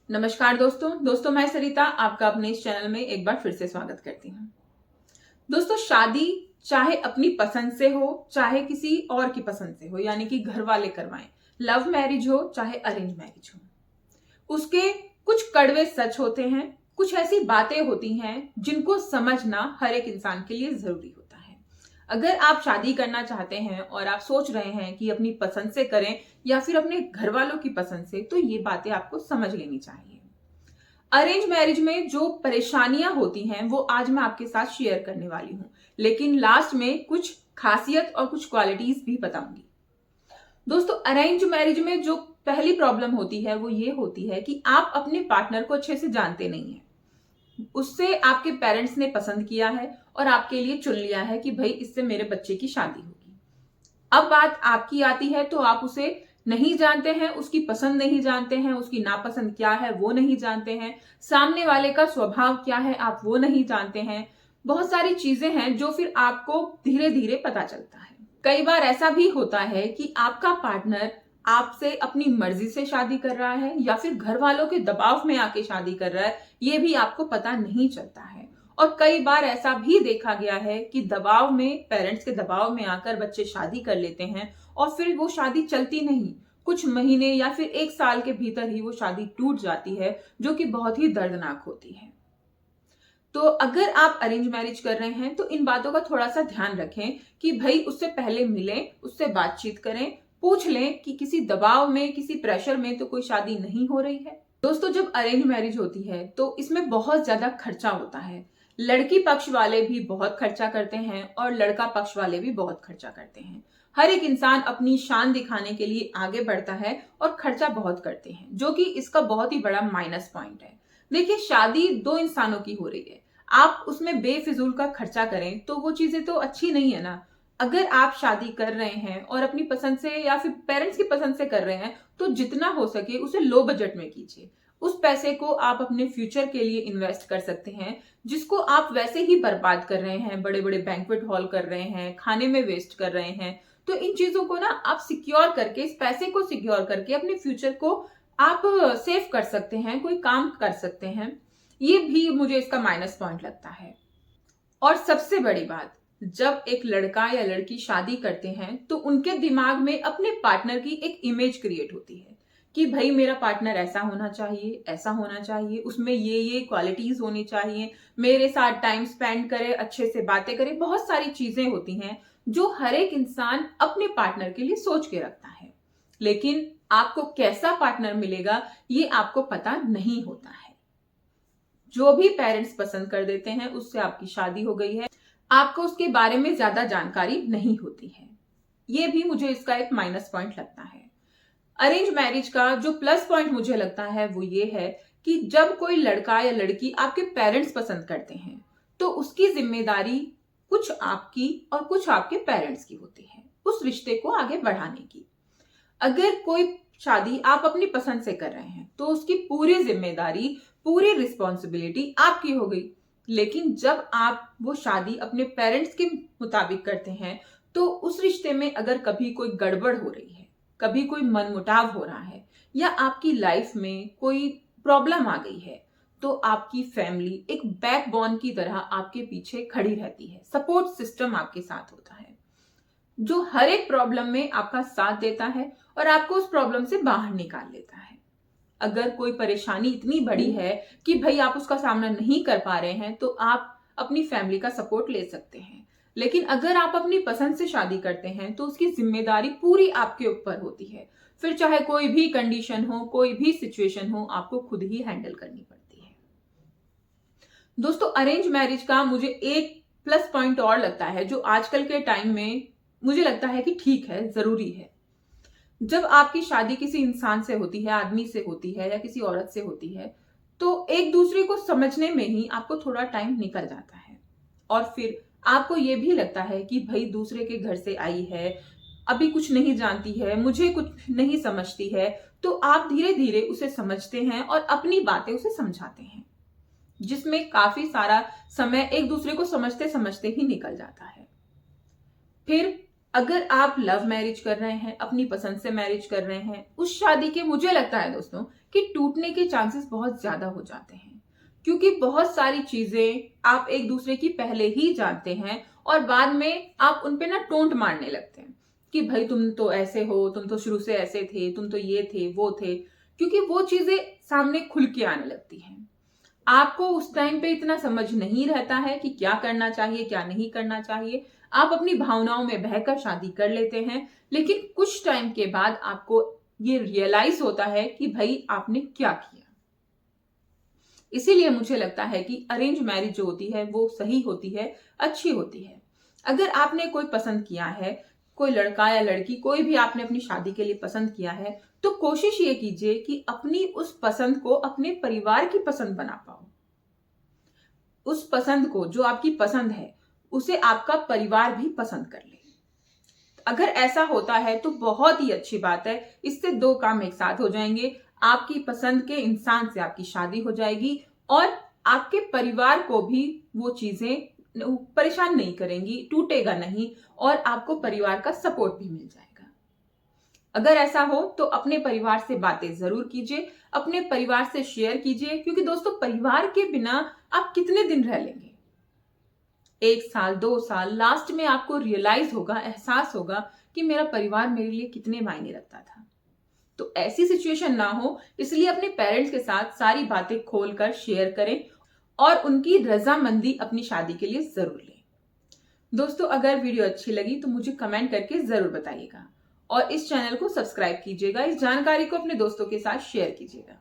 नमस्कार दोस्तों मैं सरिता आपका अपने इस चैनल में एक बार फिर से स्वागत करती हूँ। दोस्तों, शादी चाहे अपनी पसंद से हो चाहे किसी और की पसंद से हो, यानी कि घर वाले करवाएं, लव मैरिज हो चाहे अरेंज मैरिज हो, उसके कुछ कड़वे सच होते हैं, कुछ ऐसी बातें होती हैं जिनको समझना हर एक इंसान के लिए जरूरी होता है। अगर आप शादी करना चाहते हैं और आप सोच रहे हैं कि अपनी पसंद से करें या फिर अपने घर वालों की पसंद से, तो ये बातें आपको समझ लेनी चाहिए। अरेंज मैरिज में जो परेशानियां होती हैं वो आज मैं आपके साथ शेयर करने वाली हूं, लेकिन लास्ट में कुछ खासियत और कुछ क्वालिटीज भी बताऊंगी। दोस्तों, अरेंज मैरिज में जो पहली प्रॉब्लम होती है वो ये होती है कि आप अपने पार्टनर को अच्छे से जानते नहीं हैं। उससे आपके पेरेंट्स ने पसंद किया है और आपके लिए चुन लिया है कि भाई इससे मेरे बच्चे की शादी होगी। अब बात आपकी आती है तो आप उसे नहीं जानते हैं, उसकी पसंद नहीं जानते हैं, उसकी नापसंद क्या है वो नहीं जानते हैं, सामने वाले का स्वभाव क्या है आप वो नहीं जानते हैं। बहुत सारी चीजें हैं जो फिर आपको धीरे धीरे पता चलता है। कई बार ऐसा भी होता है कि आपका पार्टनर आपसे अपनी मर्जी से शादी कर रहा है या फिर घर वालों के दबाव में आके शादी कर रहा है, ये भी आपको पता नहीं चलता है। और कई बार ऐसा भी देखा गया है कि दबाव में, पेरेंट्स के दबाव में आकर बच्चे शादी कर लेते हैं और फिर वो शादी चलती नहीं, कुछ महीने या फिर एक साल के भीतर ही वो शादी टूट जाती है, जो कि बहुत ही दर्दनाक होती है। तो अगर आप अरेंज मैरिज कर रहे हैं तो इन बातों का थोड़ा सा ध्यान रखें कि भाई उससे पहले मिलें, उससे बातचीत करें, पूछ लें कि किसी दबाव में, किसी प्रेशर में तो कोई शादी नहीं हो रही है। दोस्तों, जब अरेंज मैरिज होती है तो इसमें बहुत ज्यादा खर्चा होता है। लड़की पक्ष वाले भी बहुत खर्चा करते हैं और लड़का पक्ष वाले भी बहुत खर्चा करते हैं। हर एक इंसान अपनी शान दिखाने के लिए आगे बढ़ता है और खर्चा बहुत करते हैं, जो कि इसका बहुत ही बड़ा माइनस पॉइंट है। देखिए, शादी दो इंसानों की हो रही है, आप उसमें बेफिजूल का खर्चा करें तो वो चीजें तो अच्छी नहीं है ना। अगर आप शादी कर रहे हैं और अपनी पसंद से या फिर पेरेंट्स की पसंद से कर रहे हैं तो जितना हो सके उसे लो बजट में कीजिए। उस पैसे को आप अपने फ्यूचर के लिए इन्वेस्ट कर सकते हैं, जिसको आप वैसे ही बर्बाद कर रहे हैं, बड़े बड़े बैंक्वेट हॉल कर रहे हैं, खाने में वेस्ट कर रहे हैं। तो इन चीजों को ना आप सिक्योर करके, इस पैसे को सिक्योर करके अपने फ्यूचर को आप सेव कर सकते हैं, कोई काम कर सकते हैं। ये भी मुझे इसका माइनस पॉइंट लगता है। और सबसे बड़ी बात, जब एक लड़का या लड़की शादी करते हैं तो उनके दिमाग में अपने पार्टनर की एक इमेज क्रिएट होती है कि भाई मेरा पार्टनर ऐसा होना चाहिए, ऐसा होना चाहिए, उसमें ये क्वालिटीज होनी चाहिए, मेरे साथ टाइम स्पेंड करे, अच्छे से बातें करे। बहुत सारी चीजें होती हैं जो हर एक इंसान अपने पार्टनर के लिए सोच के रखता है, लेकिन आपको कैसा पार्टनर मिलेगा ये आपको पता नहीं होता है। जो भी पेरेंट्स पसंद कर देते हैं उससे आपकी शादी हो गई है, आपको उसके बारे में ज्यादा जानकारी नहीं होती है। ये भी मुझे इसका एक माइनस पॉइंट लगता है। अरेंज मैरिज का जो प्लस पॉइंट मुझे लगता है वो ये है कि जब कोई लड़का या लड़की आपके पेरेंट्स पसंद करते हैं तो उसकी जिम्मेदारी कुछ आपकी और कुछ आपके पेरेंट्स की होती है उस रिश्ते को आगे बढ़ाने की। अगर कोई शादी आप अपनी पसंद से कर रहे हैं तो उसकी पूरी जिम्मेदारी, पूरी रिस्पॉन्सिबिलिटी आपकी हो गई। लेकिन जब आप वो शादी अपने पेरेंट्स के मुताबिक करते हैं तो उस रिश्ते में अगर कभी कोई गड़बड़ हो रही है, कभी कोई मनमुटाव हो रहा है या आपकी लाइफ में कोई प्रॉब्लम आ गई है, तो आपकी फैमिली एक बैकबोन की तरह आपके पीछे खड़ी रहती है, सपोर्ट सिस्टम आपके साथ होता है, जो हर एक प्रॉब्लम में आपका साथ देता है और आपको उस प्रॉब्लम से बाहर निकाल लेता है। अगर कोई परेशानी इतनी बड़ी है कि भाई आप उसका सामना नहीं कर पा रहे हैं तो आप अपनी फैमिली का सपोर्ट ले सकते हैं। लेकिन अगर आप अपनी पसंद से शादी करते हैं तो उसकी जिम्मेदारी पूरी आपके ऊपर होती है। फिर चाहे कोई भी कंडीशन हो, कोई भी सिचुएशन हो, आपको खुद ही हैंडल करनी पड़ती है। दोस्तों, अरेंज मैरिज का मुझे एक प्लस पॉइंट और लगता है जो आजकल के टाइम में मुझे लगता है कि ठीक है, जरूरी है। जब आपकी शादी किसी इंसान से होती है, आदमी से होती है या किसी औरत से होती है, तो एक दूसरे को समझने में ही आपको थोड़ा टाइम निकल जाता है और फिर आपको ये भी लगता है कि भाई दूसरे के घर से आई है, अभी कुछ नहीं जानती है, मुझे कुछ नहीं समझती है, तो आप धीरे धीरे उसे समझते हैं और अपनी बातें उसे समझाते हैं, जिसमें काफी सारा समय एक दूसरे को समझते समझते ही निकल जाता है। फिर अगर आप लव मैरिज कर रहे हैं, अपनी पसंद से मैरिज कर रहे हैं, उस शादी के मुझे लगता है दोस्तों कि टूटने के चांसेस बहुत ज्यादा हो जाते हैं, क्योंकि बहुत सारी चीजें आप एक दूसरे की पहले ही जानते हैं और बाद में आप उन पे ना टोंट मारने लगते हैं कि भाई तुम तो ऐसे हो, तुम तो शुरू से ऐसे थे, तुम तो ये थे वो थे, क्योंकि वो चीजें सामने खुल के आने लगती हैं। आपको उस टाइम पे इतना समझ नहीं रहता है कि क्या करना चाहिए क्या नहीं करना चाहिए। आप अपनी भावनाओं में बहकर शादी कर लेते हैं, लेकिन कुछ टाइम के बाद आपको ये रियलाइज होता है कि भाई आपने क्या किया। इसीलिए मुझे लगता है कि अरेंज मैरिज जो होती है वो सही होती है, अच्छी होती है। अगर आपने कोई पसंद किया है, कोई लड़का या लड़की कोई भी आपने अपनी शादी के लिए पसंद किया है, तो कोशिश ये कीजिए कि अपनी उस पसंद को अपने परिवार की पसंद बना पाओ। उस पसंद को, जो आपकी पसंद है, उसे आपका परिवार भी पसंद कर ले। अगर ऐसा होता है तो बहुत ही अच्छी बात है। इससे दो काम एक साथ हो जाएंगे। आपकी पसंद के इंसान से आपकी शादी हो जाएगी और आपके परिवार को भी वो चीजें परेशान नहीं करेंगी, टूटेगा नहीं और आपको परिवार का सपोर्ट भी मिल जाएगा। अगर ऐसा हो तो अपने परिवार से बातें जरूर कीजिए, अपने परिवार से शेयर कीजिए, क्योंकि दोस्तों परिवार के बिना आप कितने दिन रह लेंगे? 1 साल 2 साल, लास्ट में आपको रियलाइज होगा, एहसास होगा कि मेरा परिवार मेरे लिए कितने मायने रखता था। तो ऐसी सिचुएशन ना हो, इसलिए अपने पेरेंट्स के साथ सारी बातें खोलकर शेयर करें और उनकी रजामंदी अपनी शादी के लिए जरूर लें। दोस्तों अगर वीडियो अच्छी लगी तो मुझे कमेंट करके जरूर बताइएगा और इस चैनल को सब्सक्राइब कीजिएगा। इस जानकारी को अपने दोस्तों के साथ शेयर कीजिएगा।